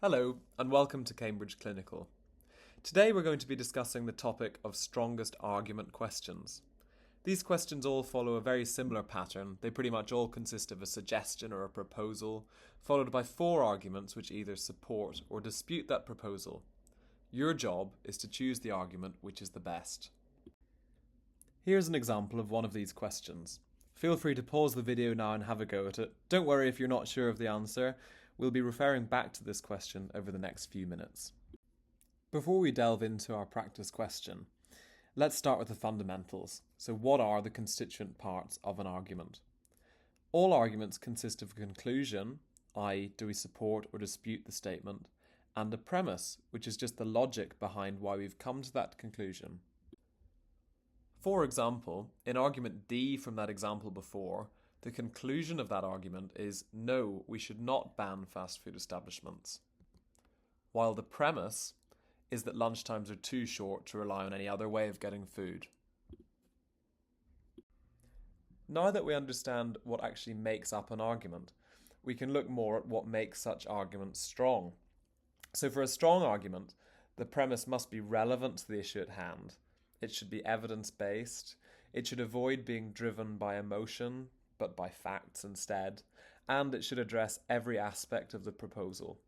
Hello, and welcome to Cambridge Clinical. Today we're going to be discussing the topic of strongest argument questions. These questions all follow a very similar pattern. They pretty much all consist of a suggestion or a proposal, followed by 4 arguments which either support or dispute that proposal. Your job is to choose the argument which is the best. Here's an example of one of these questions. Feel free to pause the video now and have a go at it. Don't worry if you're not sure of the answer. We'll be referring back to this question over the next few minutes. Before we delve into our practice question, let's start with the fundamentals. So what are the constituent parts of an argument? All arguments consist of a conclusion, i.e. do we support or dispute the statement, and a premise, which is just the logic behind why we've come to that conclusion. For example, in argument D from that example before, the conclusion of that argument is no, we should not ban fast food establishments. While the premise is that lunchtimes are too short to rely on any other way of getting food. Now that we understand what actually makes up an argument, we can look more at what makes such arguments strong. So for a strong argument, the premise must be relevant to the issue at hand. It should be evidence-based. It should avoid being driven by emotion, but by facts instead, and it should address every aspect of the proposal.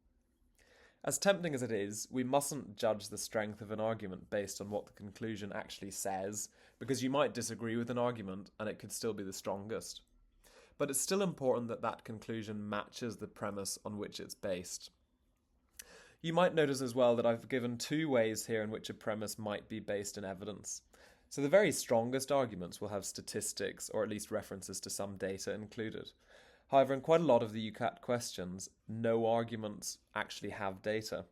As tempting as it is, we mustn't judge the strength of an argument based on what the conclusion actually says, because you might disagree with an argument and it could still be the strongest. But it's still important that that conclusion matches the premise on which it's based. You might notice as well that I've given 2 ways here in which a premise might be based in evidence. So the very strongest arguments will have statistics or at least references to some data included. However, in quite a lot of the UCAT questions, no arguments actually have data.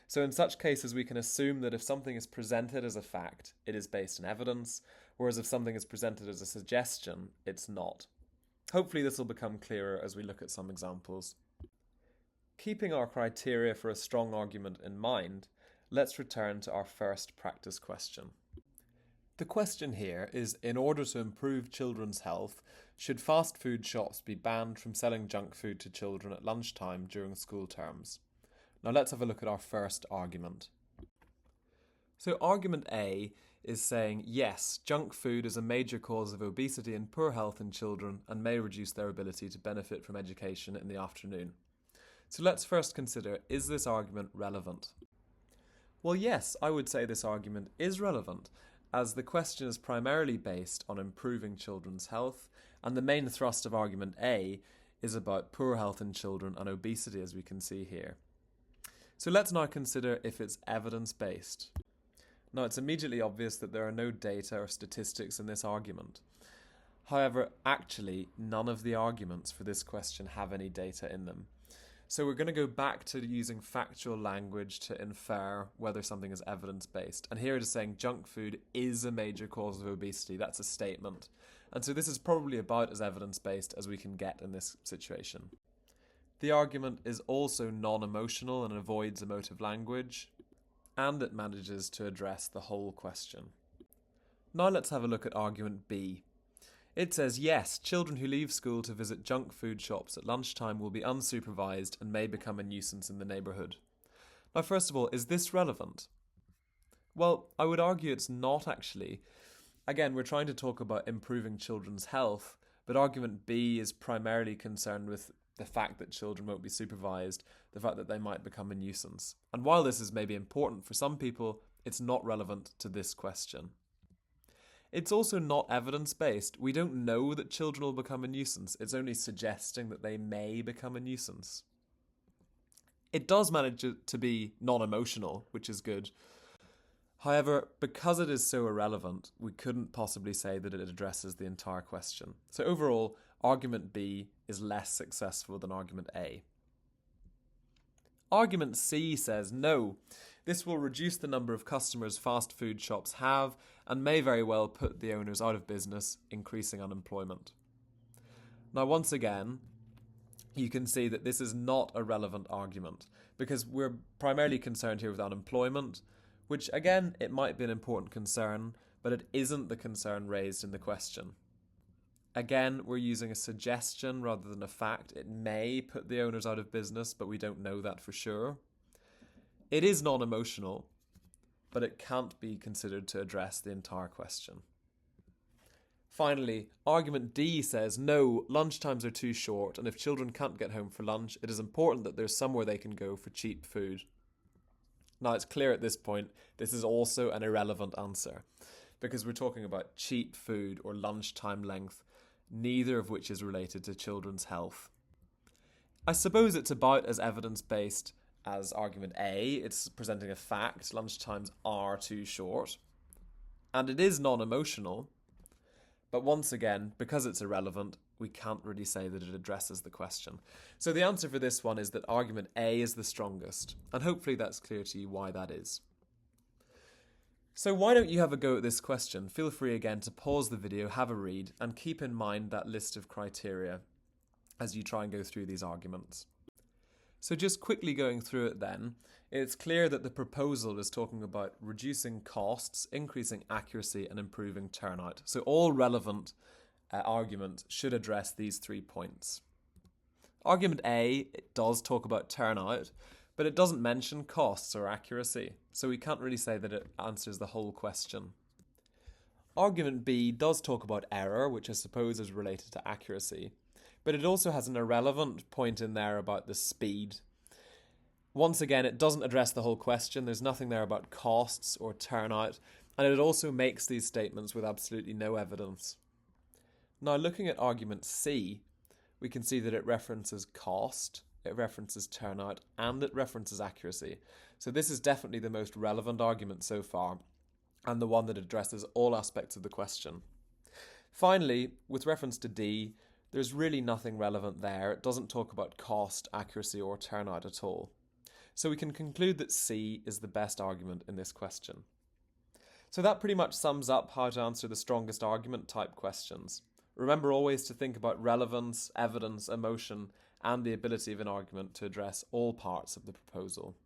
So in such cases, we can assume that if something is presented as a fact, it is based in evidence, whereas if something is presented as a suggestion, it's not. Hopefully this will become clearer as we look at some examples. Keeping our criteria for a strong argument in mind, let's return to our first practice question. The question here is, in order to improve children's health, should fast food shops be banned from selling junk food to children at lunchtime during school terms? Now let's have a look at our first argument. So argument A is saying, yes, junk food is a major cause of obesity and poor health in children and may reduce their ability to benefit from education in the afternoon. So let's first consider, is this argument relevant? Well, yes, I would say this argument is relevant, as the question is primarily based on improving children's health, and the main thrust of argument A is about poor health in children and obesity, as we can see here. So let's now consider if it's evidence-based. Now, it's immediately obvious that there are no data or statistics in this argument. However, actually, none of the arguments for this question have any data in them. So we're going to go back to using factual language to infer whether something is evidence-based. And here it is saying junk food is a major cause of obesity. That's a statement. And so this is probably about as evidence-based as we can get in this situation. The argument is also non-emotional and avoids emotive language, and it manages to address the whole question. Now let's have a look at argument B. It says, yes, children who leave school to visit junk food shops at lunchtime will be unsupervised and may become a nuisance in the neighbourhood. Now, first of all, is this relevant? Well, I would argue it's not actually. Again, we're trying to talk about improving children's health, but argument B is primarily concerned with the fact that children won't be supervised, the fact that they might become a nuisance. And while this is maybe important for some people, it's not relevant to this question. It's also not evidence-based. We don't know that children will become a nuisance. It's only suggesting that they may become a nuisance. It does manage to be non-emotional, which is good. However, because it is so irrelevant, we couldn't possibly say that it addresses the entire question. So overall, argument B is less successful than argument A. Argument C says no. This will reduce the number of customers fast food shops have and may very well put the owners out of business, increasing unemployment. Now, once again, you can see that this is not a relevant argument because we're primarily concerned here with unemployment, which again, it might be an important concern, but it isn't the concern raised in the question. Again, we're using a suggestion rather than a fact. It may put the owners out of business, but we don't know that for sure. It is non-emotional, but it can't be considered to address the entire question. Finally, argument D says, no, lunchtimes are too short, and if children can't get home for lunch, it is important that there's somewhere they can go for cheap food. Now, it's clear at this point, this is also an irrelevant answer, because we're talking about cheap food or lunchtime length, neither of which is related to children's health. I suppose it's about as evidence-based as argument A. It's presenting a fact, lunchtimes are too short, and it is non-emotional, but once again, because it's irrelevant, we can't really say that it addresses the question. So the answer for this one is that argument A is the strongest, and hopefully that's clear to you why that is. So why don't you have a go at this question? Feel free again to pause the video, have a read, and keep in mind that list of criteria as you try and go through these arguments. So just quickly going through it then, it's clear that the proposal is talking about reducing costs, increasing accuracy, and improving turnout. So all relevant arguments should address these 3 points. Argument A, it does talk about turnout, but it doesn't mention costs or accuracy, so we can't really say that it answers the whole question. Argument B does talk about error, which I suppose is related to accuracy, but it also has an irrelevant point in there about the speed. Once again, it doesn't address the whole question. There's nothing there about costs or turnout, and it also makes these statements with absolutely no evidence. Now, looking at argument C, we can see that it references cost, it references turnout, and it references accuracy. So this is definitely the most relevant argument so far, and the one that addresses all aspects of the question. Finally, with reference to D, there's really nothing relevant there. It doesn't talk about cost, accuracy, or turnout at all. So we can conclude that C is the best argument in this question. So that pretty much sums up how to answer the strongest argument type questions. Remember always to think about relevance, evidence, emotion, and the ability of an argument to address all parts of the proposal.